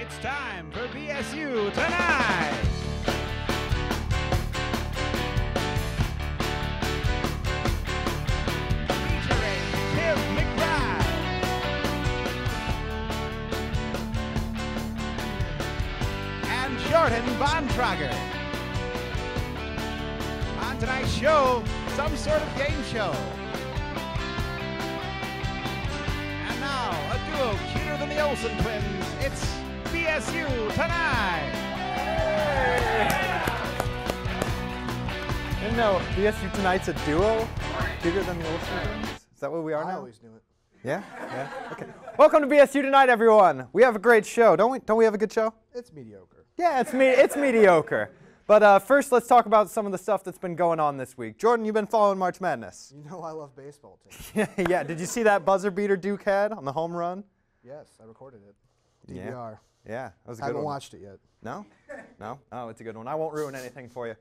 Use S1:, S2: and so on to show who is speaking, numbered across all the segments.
S1: It's time for BSU Tonight! Featuring Tim McBride and Jordan Bontrager. On tonight's show, some sort of game show. And now, a duo cuter than the Olsen twins. It's BSU Tonight!
S2: Didn't know BSU Tonight's a duo? Bigger than the Olsen twins? Is that what we are now?
S3: I always knew it.
S2: Yeah? Yeah? Okay. Welcome to BSU Tonight, everyone. We have a great show. Don't we have a good show?
S3: It's mediocre.
S2: Yeah, it's mediocre. But first, let's talk about some of the stuff that's been going on this week. Jordan, you've been following March Madness.
S3: You know I love baseball, Tim.
S2: Yeah, did you see that buzzer beater Duke had on the home run?
S3: Yes, I recorded it.
S2: Yeah.
S3: DVR.
S2: Yeah, that was a good one.
S3: Haven't watched it yet.
S2: No? No? Oh, it's a good one. I won't ruin anything for you.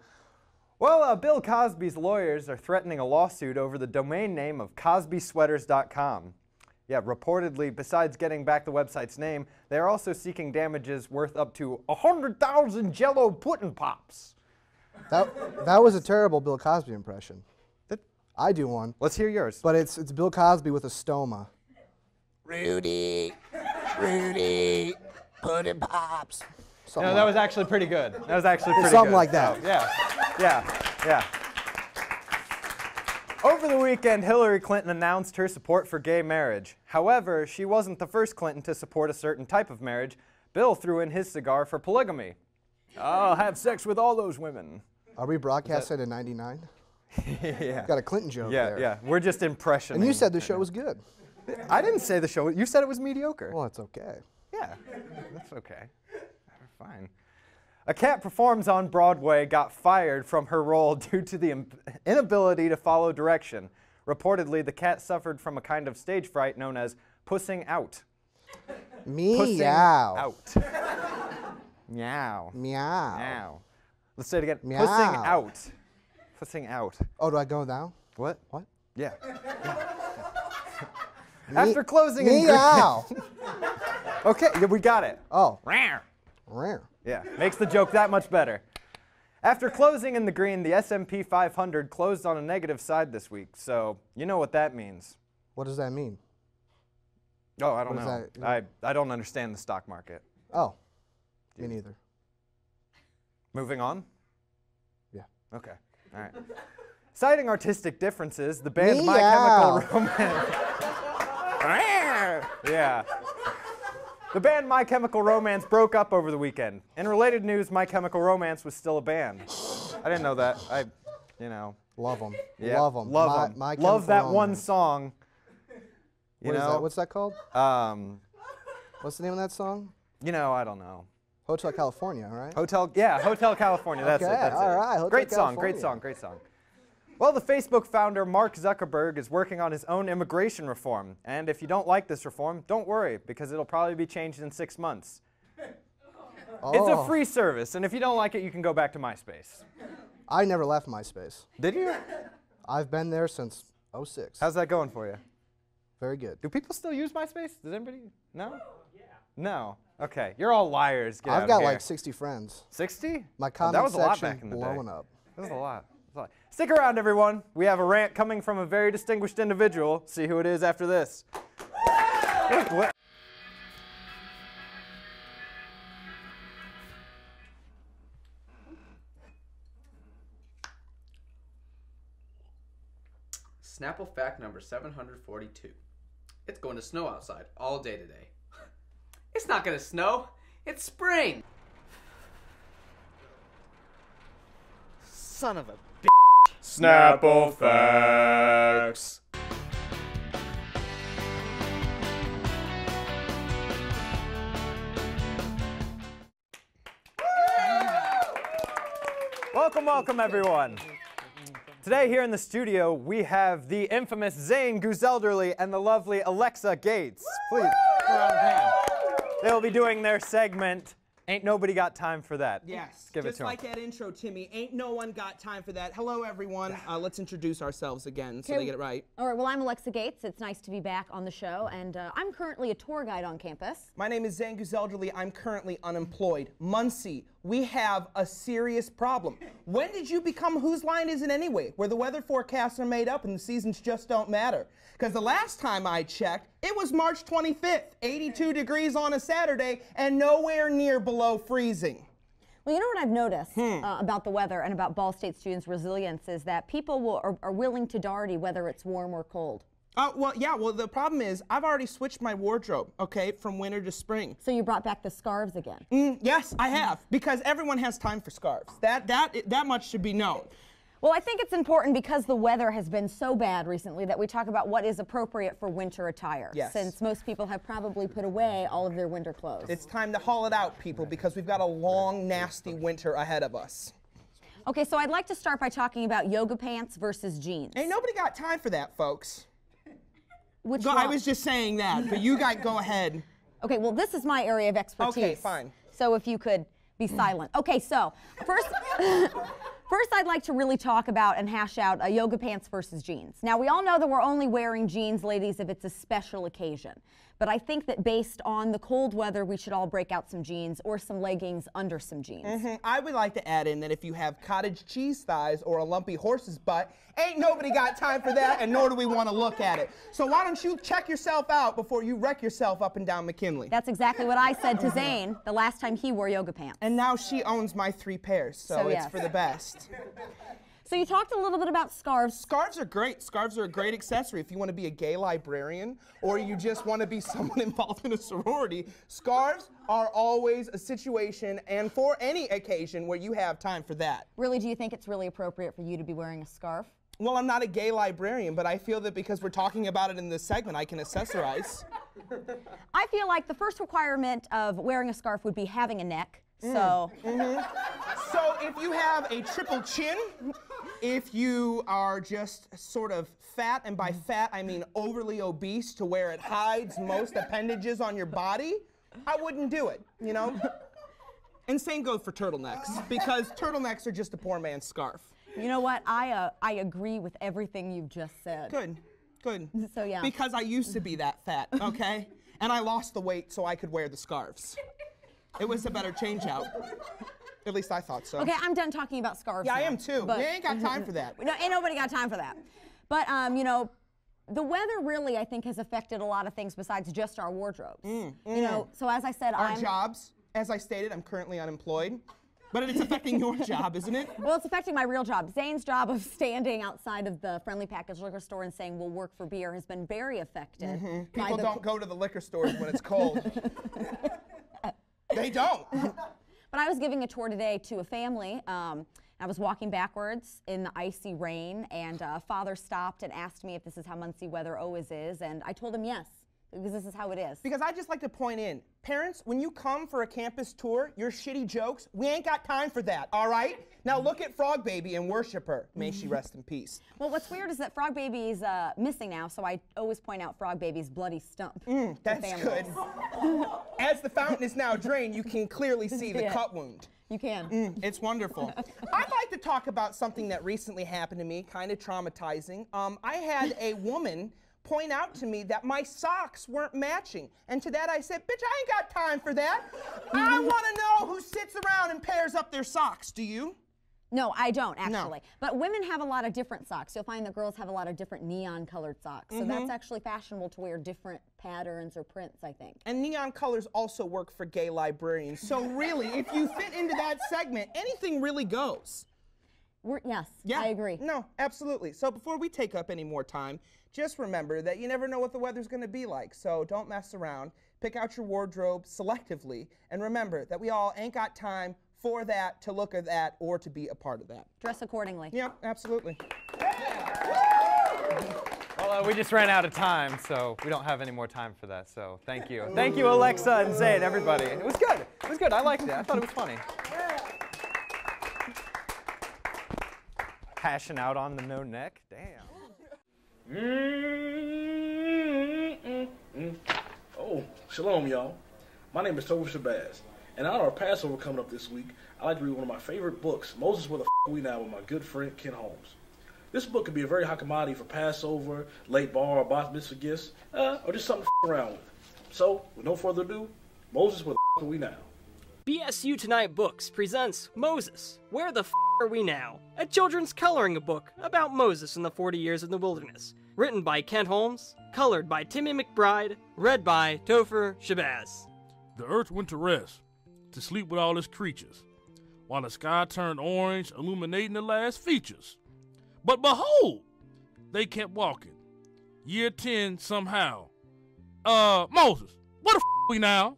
S2: Well, Bill Cosby's lawyers are threatening a lawsuit over the domain name of cosbysweaters.com. Yeah, reportedly, besides getting back the website's name, they are also seeking damages worth up to 100,000 Jell-O pudding pops.
S3: That was a terrible Bill Cosby impression. I do one.
S2: Let's hear yours.
S3: But it's Bill Cosby with a stoma. Rudy, pudding pops.
S2: No, that was actually pretty good. That was actually pretty
S3: Something
S2: good.
S3: like that.
S2: So, yeah. Over the weekend, Hillary Clinton announced her support for gay marriage. However, she wasn't the first Clinton to support a certain type of marriage. Bill threw in his cigar for polygamy. I'll have sex with all those women.
S3: Are we broadcasting in '99?
S2: Yeah.
S3: Got a Clinton joke there.
S2: Yeah. We're just impressioning.
S3: And you said the show was good.
S2: I didn't say the show. You said it was mediocre.
S3: Well, it's okay.
S2: Yeah, that's okay. Fine. A cat performs on Broadway got fired from her role due to the inability to follow direction. Reportedly, the cat suffered from a kind of stage fright known as pussing out. Pussing out. Meow.
S3: Meow.
S2: Meow. Let's say it again.
S3: Meow.
S2: Pussing out. Pussing out.
S3: Oh, do I go now?
S2: What?
S3: What?
S2: Yeah. After closing in
S3: meow.
S2: Okay, yeah, we got it.
S3: Oh.
S2: Rare.
S3: Rare.
S2: Yeah, makes the joke that much better. After closing in the green, the S&P 500 closed on a negative side this week, so you know what that means.
S3: What does that mean?
S2: Oh, I don't
S3: What
S2: know.
S3: does
S2: I don't understand the stock market.
S3: Oh. Me neither.
S2: Moving on?
S3: Yeah.
S2: Okay, all right. Citing artistic differences, the band
S3: Meow.
S2: My Chemical Romance... Yeah. The band My Chemical Romance broke up over the weekend. In related news, My Chemical Romance was still a band. I didn't know that.
S3: Love them.
S2: Yeah,
S3: Love them.
S2: Love them. Love that one song. You know?
S3: What's that called? What's the name of that song?
S2: I don't know.
S3: Hotel California, all right?
S2: Hotel California. That's
S3: Okay,
S2: it. That's
S3: all
S2: it.
S3: right, Hotel
S2: Great
S3: California.
S2: song. Great song. Well, the Facebook founder Mark Zuckerberg is working on his own immigration reform. And if you don't like this reform, don't worry, because it'll probably be changed in 6 months.
S3: Oh.
S2: It's a free service, and if you don't like it, you can go back to MySpace.
S3: I never left MySpace.
S2: Did you?
S3: I've been there since '06.
S2: How's that going for you?
S3: Very good.
S2: Do people still use MySpace? Does anybody? No? Yeah. No. Okay. You're all liars. Get
S3: I've
S2: out
S3: got
S2: of here.
S3: like 60 friends.
S2: 60?
S3: My comment
S2: that was a lot
S3: section
S2: back in the
S3: blowing
S2: day.
S3: up.
S2: That was a lot. Stick around, everyone. We have a rant coming from a very distinguished individual. See who it is after this. What?
S4: Snapple fact number 742. It's going to snow outside all day today. It's not going to snow. It's spring.
S1: Son of a
S2: Snapple facts. Welcome, everyone. Today here in the studio, we have the infamous Zane Guzelderly and the lovely Alexa Gates. Please, come around the hand. They will be doing their segment, Ain't nobody got time for that.
S5: Yes,
S2: Give it
S5: just
S2: to
S5: like
S2: him.
S5: that intro, Timmy. Ain't no one got time for that. Hello, everyone. Let's introduce ourselves again so they get it right.
S6: All right, well, I'm Alexa Gates. It's nice to be back on the show, and I'm currently a tour guide on campus.
S5: My name is Zangus Elderly. I'm currently unemployed. Muncie, we have a serious problem. When did you become Whose Line Is It Anyway? Where the weather forecasts are made up and the seasons just don't matter. Because the last time I checked, it was March 25th, 82 degrees on a Saturday, and nowhere near below freezing.
S6: Well, you know what I've noticed about the weather and about Ball State students' resilience is that people are willing to darty whether it's warm or cold.
S5: Well, yeah, well, the problem is I've already switched my wardrobe, okay, from winter to spring.
S6: So you brought back the scarves again?
S5: Yes, I have, because everyone has time for scarves. That much should be known.
S6: Well, I think it's important because the weather has been so bad recently that we talk about what is appropriate for winter attire.
S5: Yes.
S6: Since most people have probably put away all of their winter clothes.
S5: It's time to haul it out, people, because we've got a long, nasty winter ahead of us.
S6: Okay, so I'd like to start by talking about yoga pants versus jeans.
S5: Ain't nobody got time for that, folks.
S6: Which
S5: I was just saying that, but you guys go ahead.
S6: Okay, well, this is my area of expertise.
S5: Okay, fine.
S6: So if you could be silent. Okay, so first, first I'd like to really talk about and hash out yoga pants versus jeans. Now, we all know that we're only wearing jeans, ladies, if it's a special occasion. But I think that based on the cold weather, we should all break out some jeans or some leggings under some jeans.
S5: I would like to add in that if you have cottage cheese thighs or a lumpy horse's butt, ain't nobody got time for that, and nor do we want to look at it. So why don't you check yourself out before you wreck yourself up and down McKinley?
S6: That's exactly what I said to Zane the last time he wore yoga pants.
S5: And now she owns my 3 pairs, so it's
S6: yes.
S5: for the best.
S6: So you talked a little bit about scarves.
S5: Scarves are great. Scarves are a great accessory if you want to be a gay librarian or you just want to be someone involved in a sorority. Scarves are always a situation and for any occasion where you have time for that.
S6: Really, do you think it's really appropriate for you to be wearing a scarf?
S5: Well, I'm not a gay librarian, but I feel that because we're talking about it in this segment, I can accessorize.
S6: I feel like the first requirement of wearing a scarf would be having a neck. So
S5: if you have a triple chin, if you are just sort of fat, and by fat I mean overly obese to where it hides most appendages on your body, I wouldn't do it, you know? And same goes for turtlenecks, because turtlenecks are just a poor man's scarf.
S6: you know what? I agree with everything you've just said.
S5: Good, good.
S6: So yeah.
S5: Because I used to be that fat, okay? And I lost the weight so I could wear the scarves. It was a better change out. At least I thought so.
S6: Okay, I'm done talking about scarves.
S5: Yeah, I
S6: now,
S5: am too.
S6: but-
S5: We ain't got time for that.
S6: No, ain't nobody got time for that. But you know, the weather really, I think, has affected a lot of things besides just our wardrobes. You know, so as I said,
S5: Our jobs, as I stated, I'm currently unemployed. But it's affecting your job, isn't it?
S6: Well, it's affecting my real job. Zane's job of standing outside of the Friendly Package liquor store and saying we'll work for beer has been very affected.
S5: People don't go to the liquor stores when it's cold. They don't.
S6: But I was giving a tour today to a family. I was walking backwards in the icy rain, and father stopped and asked me if this is how Muncie weather always is, and I told him yes, because this is how it is.
S5: Because I just like to point in, parents, when you come for a campus tour, your shitty jokes, we ain't got time for that, all right? Now look at Frog Baby and worship her. May she rest in peace.
S6: Well, what's weird is that Frog Baby's missing now, so I always point out Frog Baby's bloody stump.
S5: That's good. As the fountain is now drained, you can clearly see the cut wound.
S6: You can.
S5: It's wonderful. I'd like to talk about something that recently happened to me, kind of traumatizing. I had a woman point out to me that my socks weren't matching. And to that I said, bitch, I ain't got time for that. I want to know who sits around and pairs up their socks. Do you?
S6: No, I don't, actually.
S5: No.
S6: But women have a lot of different socks. You'll find that girls have a lot of different neon-colored socks. So that's actually fashionable to wear different patterns or prints, I think.
S5: And neon colors also work for gay librarians. So really, if you fit into that segment, anything really goes.
S6: Yes,
S5: Yeah.
S6: I agree.
S5: No, absolutely. So before we take up any more time, just remember that you never know what the weather's going to be like. So don't mess around. Pick out your wardrobe selectively. And remember that we all ain't got time for that, to look at that, or to be a part of that.
S6: Dress accordingly.
S5: Yeah, absolutely.
S2: Well, we just ran out of time, so we don't have any more time for that. So thank you. Thank you, Alexa and Zane, everybody. It was good. It was good. I liked it. I thought it was funny. Hashing out on the no neck. Damn.
S7: Oh, shalom, y'all. My name is Topher Shabazz, And out of our Passover coming up this week, I'd like to read one of my favorite books, Moses, Where the F Are We Now, with my good friend Ken Holmes. This book could be a very hot commodity for Passover, late bar, or bar mitzvah gifts, or just something to f around with. So, with no further ado, Moses, Where the F Are We Now?
S8: BSU Tonight Books presents Moses, Where the F Are We Now? A children's coloring book about Moses in the 40 years in the wilderness. Written by Kent Holmes, colored by Timmy McBride, read by Topher Shabazz.
S9: The earth went to rest, to sleep with all its creatures, while the sky turned orange, illuminating the last features. But behold, they kept walking. Year 10 somehow. Moses, what the f we now?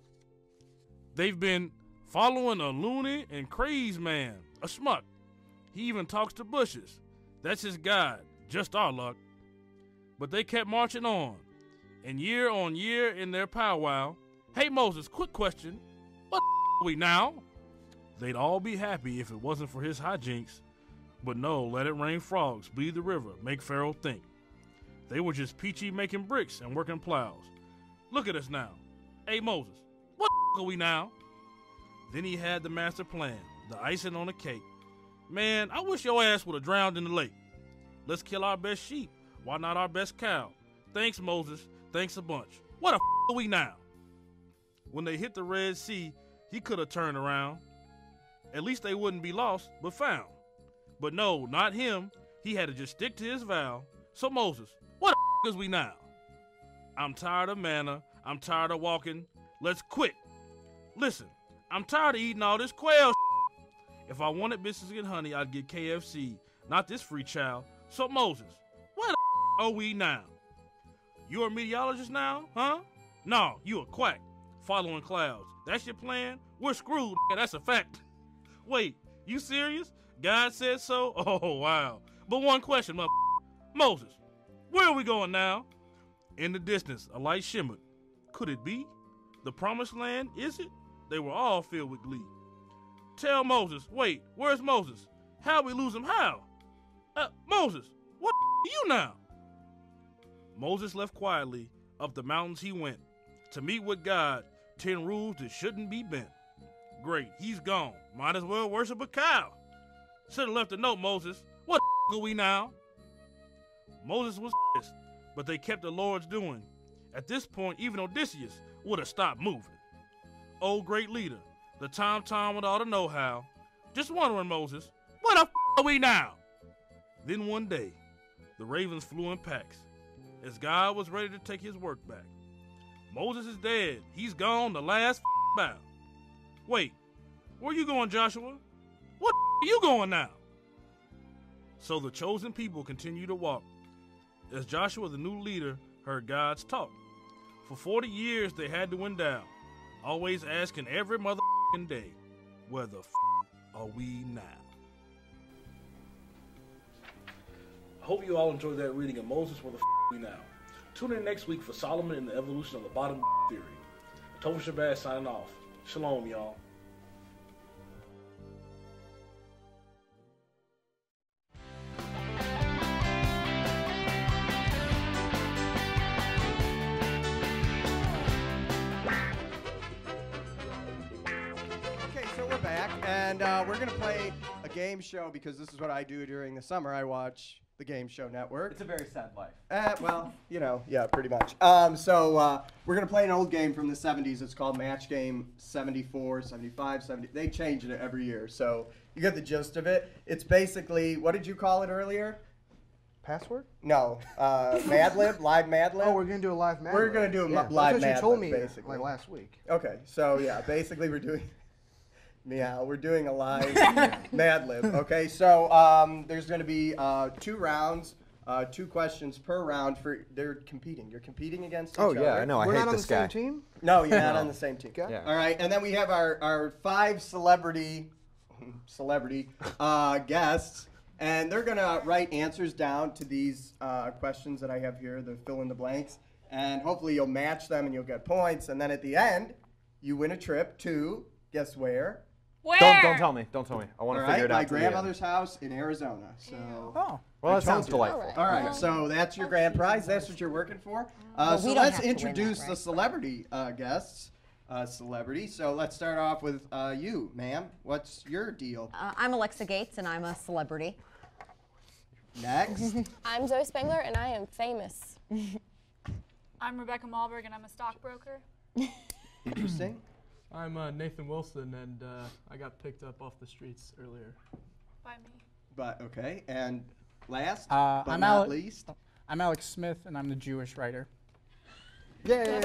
S9: They've been following a loony and crazed man, a schmuck. He even talks to bushes. That's his guide, just our luck. But they kept marching on year in their powwow. Hey Moses, quick question. What the f we now? They'd all be happy if it wasn't for his hijinks. But no, let it rain frogs, bleed the river, make Pharaoh think. They were just peachy making bricks and working plows. Look at us now. Hey Moses, what the f are we now? Then he had the master plan, the icing on the cake. Man, I wish your ass would have drowned in the lake. Let's kill our best sheep. Why not our best cow? Thanks, Moses. Thanks a bunch. What the f are we now? When they hit the Red Sea, he could have turned around. At least they wouldn't be lost, but found. But no, not him. He had to just stick to his vow. So Moses, what the f is we now? I'm tired of manna. I'm tired of walking. Let's quit. Listen, I'm tired of eating all this quail. If I wanted biscuits and honey, I'd get KFC, not this free chow. So Moses, what the f are we now? You a meteorologist now, huh? No, you a quack, following clouds. That's your plan? We're screwed, that's a fact. Wait, you serious? God said so? Oh, wow. But one question, Moses, where are we going now? In the distance, a light shimmered. Could it be? The promised land, is it? They were all filled with glee. Tell Moses, wait, where's Moses? How we lose him, how? Moses, what are you now? Moses left quietly, up the mountains he went, to meet with God, 10 rules that shouldn't be bent. Great, he's gone, might as well worship a cow. Should've left a note, Moses, what the are we now? Moses was pissed, but they kept the Lord's doing. At this point, even Odysseus would have stopped moving. Oh, great leader, the Tom with all the know-how. Just wondering, Moses, what the are we now? Then one day, the ravens flew in packs, as God was ready to take his work back. Moses is dead. He's gone the last bow. Wait, where you going, Joshua? What are you going now? So the chosen people continue to walk, as Joshua, the new leader, heard God's talk. For 40 years, they had to win down, always asking every motherfucking day, where the are we now?
S7: I hope you all enjoyed that reading of Moses, Where the We Now. Tune in next week for Solomon and the Evolution of the Bottom Theory. Topher Shabazz signing off. Shalom, y'all.
S10: Okay, so we're back, and we're going to play a game show because this is what I do during the summer. I watch the Game Show Network.
S2: It's a very sad life.
S10: Well, you know, yeah, pretty much. So we're going to play an old game from the 70s. It's called Match Game 74, 75, 70. They change it every year, so you get the gist of it. It's basically, what did you call it earlier?
S3: Password?
S10: No, Mad Lib, live Mad Lib.
S3: Oh, we're going to do a live Mad Lib.
S10: We're going to do a live
S3: That's what
S10: Mad
S3: you told
S10: Lib,
S3: me
S10: basically.
S3: like last week.
S10: Okay, so yeah, basically we're doing... Meow. We're doing a live Mad Lib. Okay, so there's going to be 2 rounds, 2 questions per round. They're competing. You're competing against each other.
S2: Oh yeah, I know. I hate this guy.
S3: We're not on the same team?
S10: No, you're not on the same team.
S3: Okay.
S2: Yeah.
S10: All right, and then we have our 5 celebrity guests, and they're going to write answers down to these questions that I have here, the fill in the blanks, and hopefully you'll match them and you'll get points. And then at the end, you win a trip to, guess where?
S6: Where?
S2: Don't tell me. Don't tell me. I want to figure it out.
S10: My grandmother's house in Arizona. So.
S2: Oh, well, that sounds delightful.
S10: All right, so that's your grand prize. That's what you're working for. So
S6: we don't
S10: let's
S6: have to win
S10: introduce
S6: that,
S10: the
S6: right?
S10: celebrity guests. celebrity. So let's start off with you, ma'am. What's your deal?
S6: I'm Alexa Gates, and I'm a celebrity.
S10: Next.
S11: I'm Zoe Spengler, and I am famous.
S12: I'm Rebecca Malberg, and I'm a stockbroker.
S10: Interesting.
S13: I'm Nathan Wilson, and I got picked up off the streets earlier.
S12: By me.
S10: But okay, and last
S14: I'm
S10: but not least.
S14: I'm Alex Smith, and I'm the Jewish writer.
S10: Yay!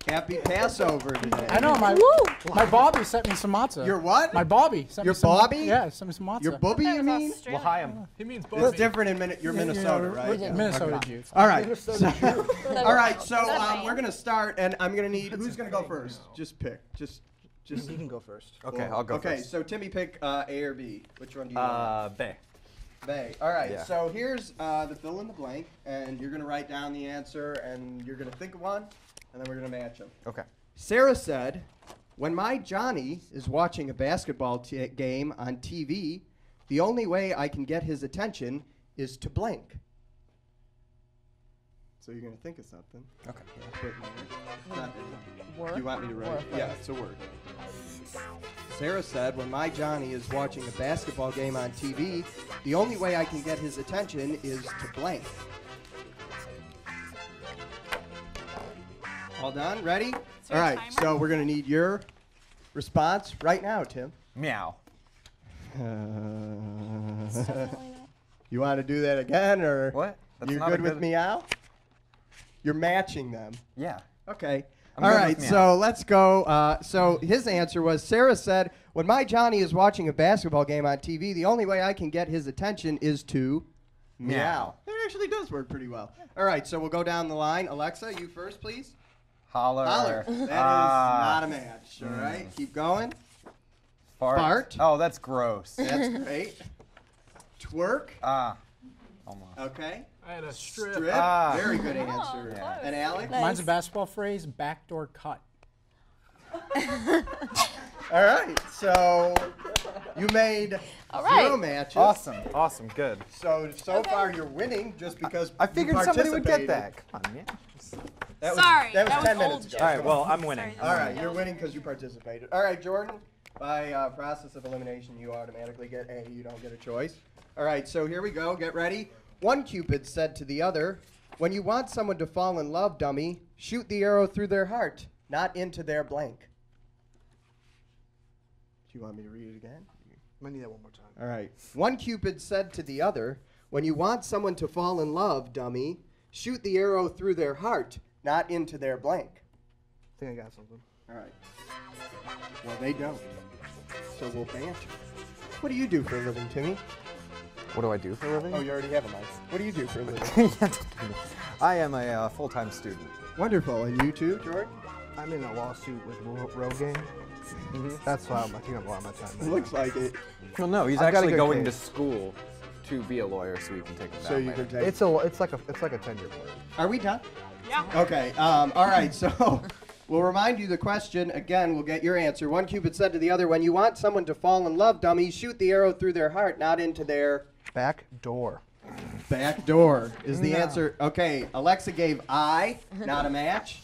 S10: Happy Passover today.
S14: I know, my Bobby sent me some matzah.
S10: Your what?
S14: My Bobby sent
S10: Your
S14: me some
S10: Bobby?
S14: Yeah, sent me some matzah.
S10: Your booby, you mean?
S2: L'chaim.
S13: He means
S10: It's
S13: both.
S10: different in you're Minnesota, right?
S14: Yeah. Minnesota Jews.
S10: All right. All right. So we're gonna start, and I'm gonna need who's gonna go first. Just pick. Just.
S3: You can go first.
S2: Okay, I'll go first.
S10: Okay, so Timmy, pick A or B. Which one do you want?
S2: Bay.
S10: Bay. All right.
S2: Yeah.
S10: So here's the fill in the blank, and you're gonna write down the answer, and you're gonna think of one, and then we're gonna match them.
S2: Okay.
S10: Sarah said, "When my Johnny is watching a basketball game on TV, the only way I can get his attention is to blank." So you're gonna think of something.
S2: Okay.
S10: Put in there.
S6: Word?
S10: Do you want me to write?
S6: Or
S10: Yeah, it's a word. Sarah said, "When my Johnny is watching a basketball game on TV, the only way I can get his attention is to blank." All done? Ready? All right, so we're going to need your response right now, Tim.
S2: Meow.
S10: You want to do that again, or
S2: What? That's
S10: you're
S2: not
S10: good
S2: a
S10: with
S2: good-
S10: meow? You're matching them.
S2: Yeah.
S10: Okay.
S2: I'm
S10: All
S2: good
S10: right,
S2: with meow.
S10: so let's go. So his answer was, Sarah said, "When my Johnny is watching a basketball game on TV, the only way I can get his attention is to meow." That actually does work pretty well. All right, so we'll go down the line. Alexa, you first, please.
S2: Holler.
S10: Holler. That is not a match. All right, keep going. Fart.
S2: Oh, that's gross.
S10: That's great. Twerk.
S2: Almost.
S10: Okay.
S13: I had a strip.
S10: Very good answer.
S11: close.
S10: And Alex?
S14: Mine's a basketball phrase, backdoor cut.
S10: All right, so you made
S11: All right.
S10: 0 matches.
S2: Awesome, good.
S10: So far you're winning just because
S2: I figured
S10: you
S2: somebody would get
S10: participated.
S2: that. Come on, yeah.
S10: That was,
S12: Sorry,
S10: that was
S12: that
S10: 10
S12: was
S10: minutes
S12: old
S10: ago.
S2: All right, well, I'm winning.
S10: All right, you're winning because you participated. All right, Jordan, by process of elimination, you automatically get A. You don't get a choice. All right, so here we go. Get ready. One Cupid said to the other, "When you want someone to fall in love, dummy, shoot the arrow through their heart, not into their blank." Do you want me to read it again?
S3: I'm gonna need that one more time.
S10: All right. One Cupid said to the other, "When you want someone to fall in love, dummy, shoot the arrow through their heart, not into their blank."
S3: I think I got something.
S10: All right. Well, they don't. So we'll banter. What do you do for a living, Timmy?
S2: What do I do for a living?
S10: Oh, you already have a mic. What do you do for a living?
S2: I am a full-time student.
S10: Wonderful. And you too, Jordan?
S3: I'm in a lawsuit with Rogaine. That's why I'm taking up a lot of my time. Right
S10: Looks like it.
S2: Well, no, he's
S3: I've got a
S2: actually
S3: good
S2: going to
S3: case.
S2: school to be a lawyer so he can take it
S10: So
S2: down
S10: you
S2: later.
S10: can take.
S3: It's like a 10-year plan.
S10: Are we done?
S12: Yeah.
S10: Okay. All right. So we'll remind you the question again. We'll get your answer. One Cupid said to the other, "When you want someone to fall in love, dummy, shoot the arrow through their heart, not into their
S3: Back door.
S10: back door." Is the answer? Okay. Alexa gave I, not a match.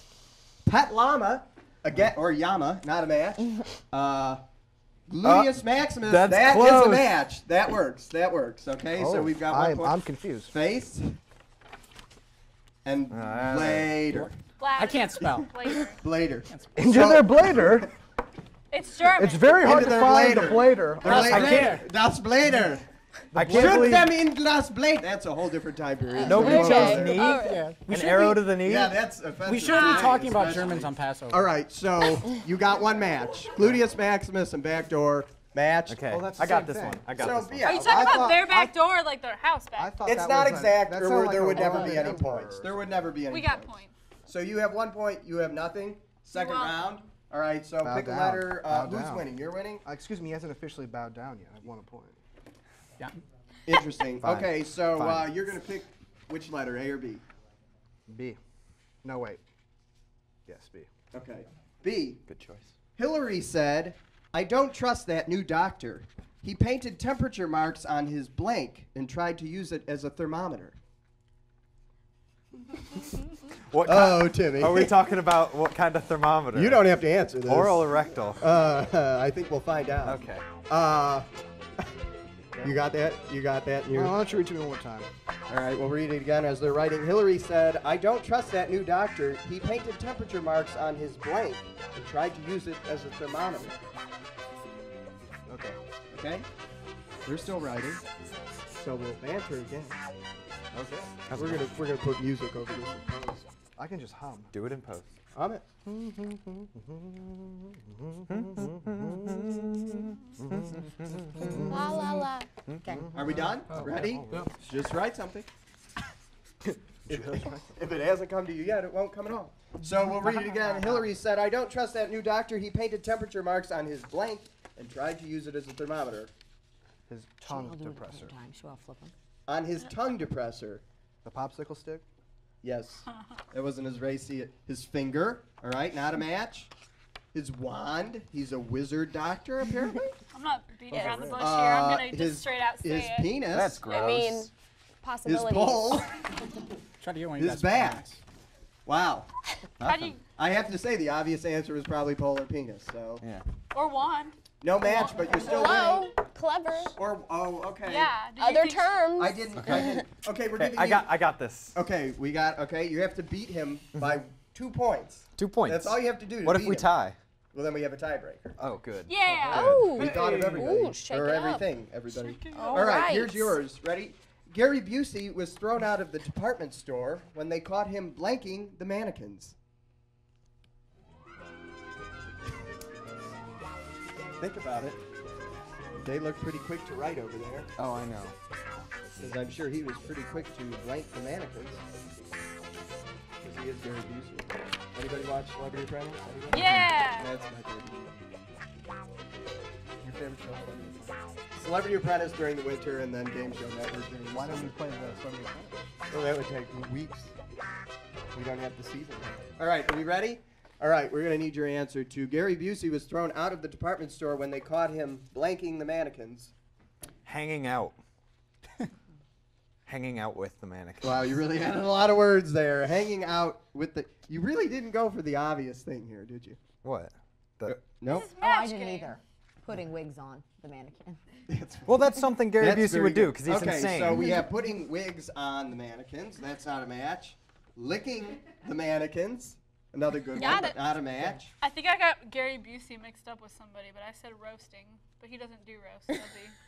S10: Pet llama, again, or Yama, not a match. Gluteus Maximus,
S2: that's
S10: that is
S2: close.
S10: a match. That works. That works. Okay. So we've got 1 point.
S3: I'm confused.
S10: Face and Blader.
S11: I
S14: can't spell.
S10: Blader.
S3: Into their blader.
S12: It's German.
S3: It's very hard
S10: Into
S3: to
S10: their
S3: find
S10: blader.
S3: the blader.
S10: Das Blader.
S2: I can't
S10: Shoot
S2: believe
S10: them in Das Blader. That's a whole different time period.
S2: nobody
S11: Okay.
S2: chose knee.
S11: All right.
S14: Yeah.
S2: An arrow to the knee.
S10: Yeah, that's offensive.
S14: We shouldn't be
S10: today,
S14: talking about
S10: especially.
S14: Germans on Passover.
S10: All right, so you got one match. Gluteus Maximus and backdoor match.
S2: Okay,
S3: Oh, that's the
S2: I got
S3: same
S2: this
S3: thing.
S2: one. I got
S10: So,
S2: this one.
S10: yeah,
S12: Are you talking
S3: I
S12: about
S3: thought-
S12: their back door or like their house
S3: I
S12: back?
S3: thought
S10: it's
S3: that
S10: not
S3: was
S10: exact.
S3: that
S10: There
S3: sounded
S10: would,
S3: like
S10: there
S3: a
S10: would never
S3: Roman
S10: be any
S3: emperor.
S10: points. There would never be any
S12: We got
S10: points.
S12: points.
S10: So you have 1 point. You have nothing. Second
S12: Well-
S10: round. All right, so
S3: Bow
S10: pick a
S3: down.
S10: letter.
S3: Bow
S10: Who's
S3: down.
S10: winning? You're winning?
S3: Excuse me, he hasn't officially bowed down yet. I've won a point.
S14: Yeah.
S10: Interesting.
S2: Fine.
S10: Okay, so
S2: Fine.
S10: you're going to pick which letter, A or B?
S3: B. No, wait. Yes, B.
S10: Okay. B.
S2: Good choice.
S10: Hillary said, "I don't trust that new doctor. He painted temperature marks on his blank and tried to use it as a thermometer."
S2: What
S10: Oh, Timmy.
S2: Are we talking about what kind of thermometer?
S10: You don't have to answer this.
S2: Oral or rectal?
S10: I think we'll find out.
S2: Okay.
S10: You got that? You got that?
S3: Why don't you read to me one more time?
S10: All right, we'll read it again as they're writing. Hillary said, I don't trust that new doctor. He painted temperature marks on his blank and tried to use it as a thermometer.
S3: Okay.
S10: Okay? They're still writing. So we'll banter again.
S2: Okay.
S10: We're gonna put music over this in post.
S3: I can just hum.
S2: Do it in post.
S10: Hum it.
S11: La la la.
S6: Okay.
S10: Are we done? Ready?
S13: Yep.
S10: Just write something. If it hasn't come to you yet, it won't come at all. So we'll read it again. Hillary said, I don't trust that new doctor. He painted temperature marks on his blank and tried to use it as a thermometer.
S3: His tongue
S6: I'll do it
S3: depressor.
S6: another time. Sure, I'll flip them.
S10: On his tongue depressor.
S3: The popsicle stick?
S10: Yes. That wasn't as racy. His finger. All right, not a match. His wand. He's a wizard doctor, apparently.
S12: I'm not beating around the bush here. I'm gonna just straight out say
S10: his
S12: it.
S10: penis.
S2: That's gross.
S11: I mean,
S10: His
S11: possibilities.
S10: bowl.
S14: Try to get one of you
S10: His
S14: guys
S10: back.
S14: points.
S10: Wow.
S12: How do you,
S10: I have to say the obvious answer was probably polar penis. So
S2: Yeah.
S12: or wand?
S10: no match, but you're still
S11: Hello.
S10: winning.
S11: Clever.
S10: Or okay.
S12: Yeah. Did you
S11: Other
S12: think-
S11: terms.
S10: I didn't. Okay, we're
S2: Okay,
S10: giving
S2: I
S10: you.
S2: got this.
S10: Okay, we got. Okay, you have to beat him by 2 points.
S2: 2 points.
S10: That's all you have to do. To
S2: What if
S10: beat
S2: we
S10: him.
S2: tie?
S10: Well, then we have a tiebreaker.
S2: Oh, good.
S12: Yeah.
S11: Oh.
S10: We thought of everybody.
S11: Ooh, shake
S10: or
S11: it up.
S10: everything. Everybody.
S11: All
S10: All right,
S11: right.
S10: here's yours. Ready? Gary Busey was thrown out of the department store when they caught him blanking the mannequins. Think about it. They look pretty quick to write over there.
S2: Oh, I know.
S10: Because I'm sure he was pretty quick to blank the mannequins. Because he is Gary Busey. Anybody watch Celebrity Apprentice? Anybody?
S12: Yeah.
S10: That's my favorite. Your favorite show? Celebrity Apprentice during the winter and then Game Show Network during the
S3: Why don't
S10: summer.
S3: we play the Celebrity Apprentice?
S10: Well, that would take weeks. We don't have the season. All right, are we ready? All right, we're going to need your answer to Gary Busey was thrown out of the department store when they caught him blanking the mannequins.
S2: Hanging out. Hanging out with the mannequin.
S10: Wow, you really had a lot of words there. Hanging out with the... You really didn't go for the obvious thing here, did you?
S2: What? The,
S10: Nope.
S6: Oh, I didn't either. Putting wigs on the mannequin.
S2: well, that's something Gary
S10: That's
S2: Busey
S10: very
S2: would do
S10: good.
S2: because he's
S10: okay,
S2: insane.
S10: so we have putting wigs on the mannequins. That's not a match. Licking the mannequins. Another good
S12: Got
S10: one,
S12: it.
S10: but not a match.
S12: I think I got Gary Busey mixed up with somebody, but I said roasting, but he doesn't do roast, does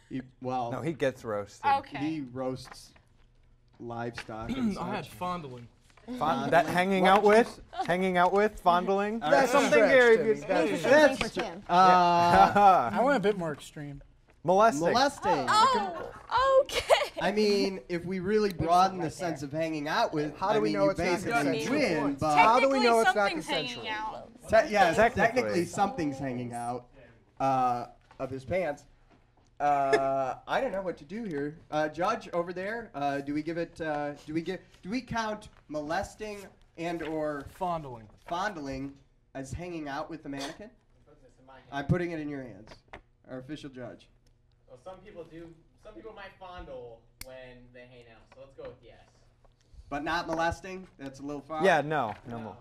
S12: he?
S10: Well,
S2: no, he gets roasted.
S12: Okay.
S10: he roasts livestock and
S13: I had
S10: such.
S13: fondling.
S2: That hanging out with, fondling.
S10: All
S2: That's
S10: right.
S2: something
S3: Stretch,
S2: Gary
S3: Timmy.
S2: Busey.
S6: Means the same
S10: That's
S6: thing for Tim.
S14: I went a bit more extreme.
S2: Molesting.
S10: Molesting.
S11: Oh, okay.
S10: I mean, if we really broaden the sense of hanging out with,
S3: How do
S10: I
S3: we
S10: mean,
S3: know
S10: you
S3: it's not
S10: basically
S3: consensual?
S10: win, but
S3: How do we know it's not
S12: Technically, something's hanging out.
S10: yeah,
S2: Technically.
S10: technically something's hanging out of his pants. I don't know what to do here. Judge over there, do we give it? Do we count molesting and or fondling as hanging out with the mannequin? I'm putting it in your hands, our official judge.
S15: Well, some people do. Some people might fondle when they hang out. So let's go with yes.
S10: But not molesting. That's a little far.
S2: Yeah, no more.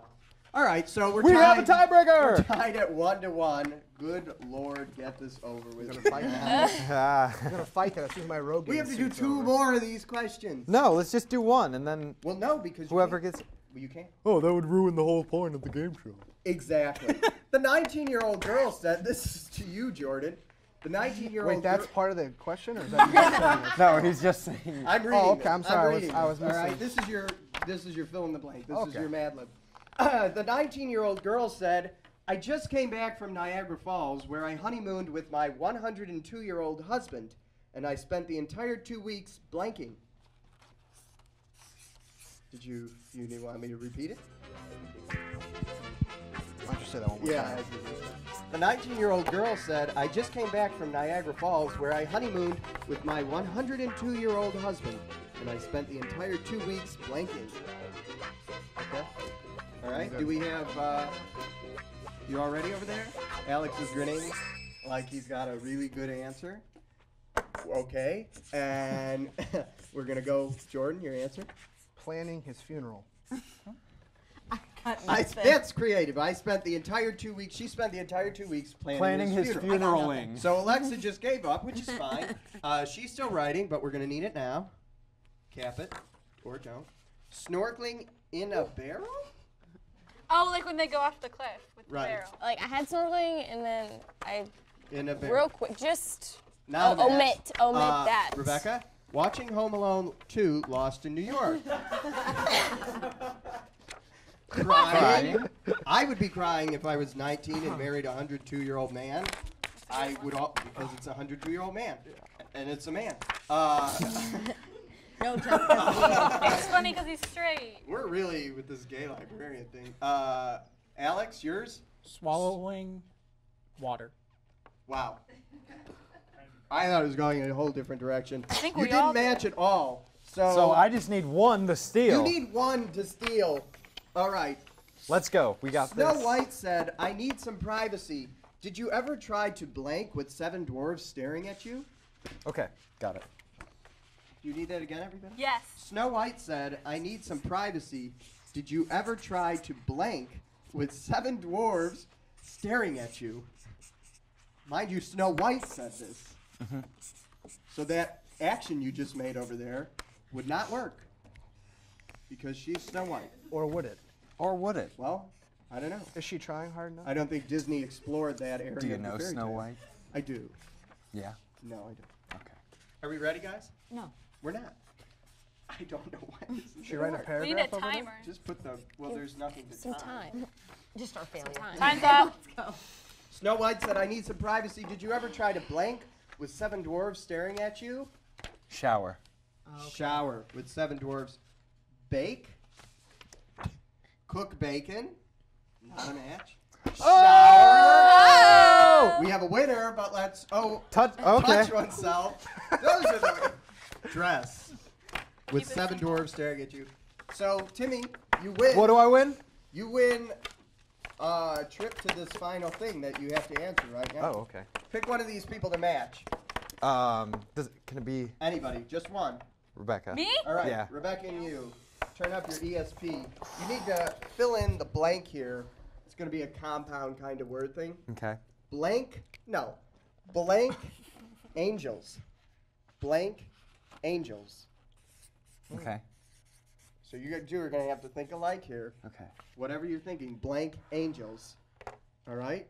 S10: All right, so
S2: We have a tiebreaker!
S10: We're tied at 1-1. Good Lord, get this over with.
S3: We're gonna fight that. We're gonna fight that. As soon as my rogue.
S10: We have to do 2 more of these questions.
S2: No, let's just do one and then.
S10: Well, no, because
S2: whoever gets.
S10: Well, you can't.
S2: Oh, that would ruin the whole point of the game show.
S10: Exactly. The 19-year-old girl said, "This is to you, Jordan." The 19-year-old.
S3: Wait, that's part of the question, or is that? You saying it?
S2: No, he's just saying.
S10: I'm reading.
S3: Oh, okay.
S10: it.
S3: I'm sorry.
S10: reading
S3: I was
S10: it. All right,
S3: missing.
S10: this is your fill in the blank. This is
S3: Okay.
S10: your Mad Lib. The 19-year-old girl said, "I just came back from Niagara Falls, where I honeymooned with my 102-year-old husband, and I spent the entire 2 weeks blanking." Did you want me to repeat it?
S3: Why don't you say that one more
S10: Yeah.
S3: time?
S10: The 19-year-old girl said, "I just came back from Niagara Falls, where I honeymooned with my 102-year-old husband, and I spent the entire 2 weeks blanking." Okay. All right. Do we have? You all ready over there? Alex is grinning like he's got a really good answer. Okay. And we're gonna go. Jordan, your answer?
S3: Planning his funeral.
S10: That's creative. I spent the entire 2 weeks. She spent the entire 2 weeks planning his funeral.
S2: funeraling.
S10: So Alexa just gave up, which is fine. She's still writing, but we're gonna need it now. Cap it, or don't. Snorkeling in a barrel?
S12: Oh, like when they go off the cliff with the
S10: Right.
S12: barrel.
S11: Like I had snorkeling and then
S10: In a barrel.
S11: real quick, just
S10: Not a match.
S11: omit that.
S10: Rebecca, watching Home Alone 2, Lost in New York. Crying. I would be crying if I was 19 and married a 102-year-old man. I would, because it's a 102-year-old man, and it's a man.
S6: No,
S12: It's funny because he's straight.
S10: We're really with this gay librarian thing. Alex, yours?
S14: Swallowing water.
S10: Wow. I thought it was going in a whole different direction.
S12: I think
S10: you
S12: we
S10: didn't
S12: all
S10: match at all.
S2: So I just need one to steal.
S10: You need one to steal. All right.
S2: Let's go. We got
S10: Snow
S2: this.
S10: White said, I need some privacy. Did you ever try to blank with 7 dwarves staring at you?
S2: Okay, got it.
S10: Do you need that again, everybody?
S12: Yes.
S10: Snow White said, I need some privacy. Did you ever try to blank with 7 dwarves staring at you? Mind you, Snow White said this. So that action you just made over there would not work. Because she's Snow White.
S3: Or would it?
S2: Or would it?
S10: Well, I don't know.
S3: Is she trying hard enough?
S10: I don't think Disney explored that area.
S2: Do you
S10: of the
S2: know
S10: fairy
S2: Snow
S10: tale.
S2: White?
S10: I do.
S2: Yeah.
S10: No, I don't.
S2: Okay.
S10: Are we ready, guys?
S6: No.
S10: We're not. I don't know when this is
S3: She writing a
S10: work.
S12: We need
S3: paragraph
S12: a
S3: over there?
S12: timer.
S10: Just put the, well, there's nothing to
S11: Some time.
S6: Just our failure.
S12: Time's up.
S6: Let's go.
S10: Snow White said, I need some privacy. Did you ever try to blank with 7 dwarves staring at you?
S2: Shower.
S10: Shower with 7 dwarves. Bake. Cook bacon. Not a match. Shower. We have a winner, but let's
S2: touch
S10: oneself. Those are the dress with 7 dwarves staring at you. So Timmy, you win.
S2: What do I win?
S10: You win a trip to this final thing that you have to answer right now.
S2: Oh, okay.
S10: Pick one of these people to match.
S2: Can it be
S10: Anybody, just one.
S2: Rebecca?
S12: Me?
S10: All right,
S2: Yeah.
S10: Rebecca and you. Turn up your ESP. You need to fill in the blank here. It's going to be a compound kind of word thing.
S2: Okay.
S10: Blank angels. Blank angels.
S2: Okay.
S10: So you two are going to have to think alike here.
S2: Okay.
S10: Whatever you're thinking, blank angels. All right?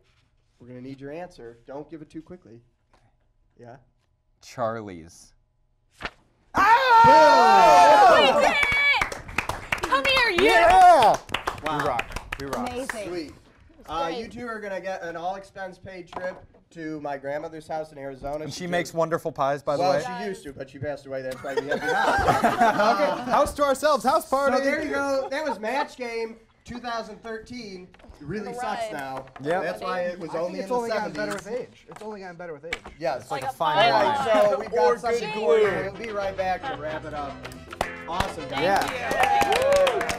S10: We're going to need your answer. Don't give it too quickly. Yeah?
S2: Charlie's.
S12: We did it! Come here, you!
S2: Yeah!
S10: Wow.
S2: We rock. We rock.
S6: Amazing.
S10: Sweet. You two are going to get an all-expense-paid trip to my grandmother's house in Arizona.
S2: And she makes wonderful pies, by the way.
S10: Well, she used to, but she passed away. That's why we have the house.
S2: Okay. House to ourselves. House party.
S10: So there you go. That was Match Game 2013. It really sucks now.
S2: Yep.
S10: That's why it was
S3: I think
S10: only
S3: it's
S10: in the
S3: only
S10: 70s.
S3: gotten better with age. It's only gotten better with age.
S10: Yes.
S2: It's like a
S10: All
S2: fine wine.
S10: right, so we've got something for you. We'll be right back to wrap it up. Awesome, guys.
S2: Yeah.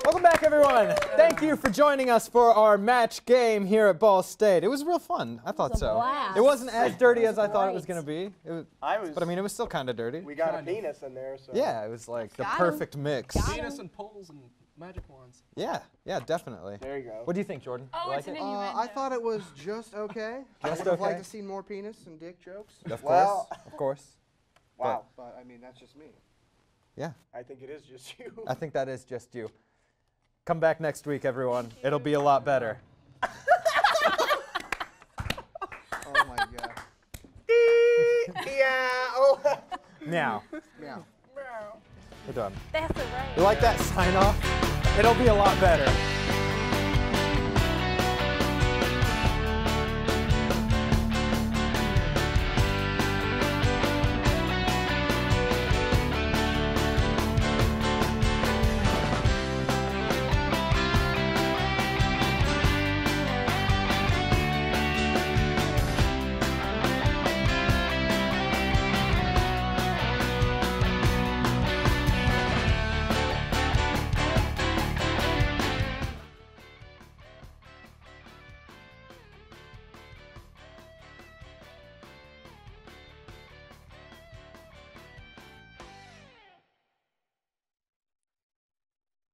S2: Welcome back, everyone. Thank you for joining us for our match game here at Ball State. It was real fun. I thought
S6: was a
S2: so.
S6: blast.
S2: It wasn't as dirty as I thought it was
S6: Great.
S2: going to be. It was,
S10: I
S2: but I mean, it was still kind of dirty.
S10: We got a penis in there, so.
S2: Yeah, it was like the
S6: Got 'em.
S2: perfect mix.
S6: Got 'em.
S13: Penis and poles and magic wands.
S2: Yeah, yeah, definitely.
S10: There you go.
S2: What do you think, Jordan?
S12: Oh,
S2: You
S12: it's
S2: like
S12: an
S2: it?
S12: innuendo.
S3: I thought it was just okay. I
S2: Just
S3: would have liked
S2: okay?
S3: to see more penis and dick jokes.
S2: Of
S10: Well-
S2: course, of course.
S10: Wow.
S3: But I mean, that's just me.
S2: Yeah,
S10: I think it is just you.
S2: I think that is just you. Come back next week, everyone. It'll be a lot better.
S3: Oh my god.
S10: Yeah. Oh.
S2: Now,
S3: Meow.
S2: we're done.
S11: That's right.
S2: You like that sign off? It'll be a lot better.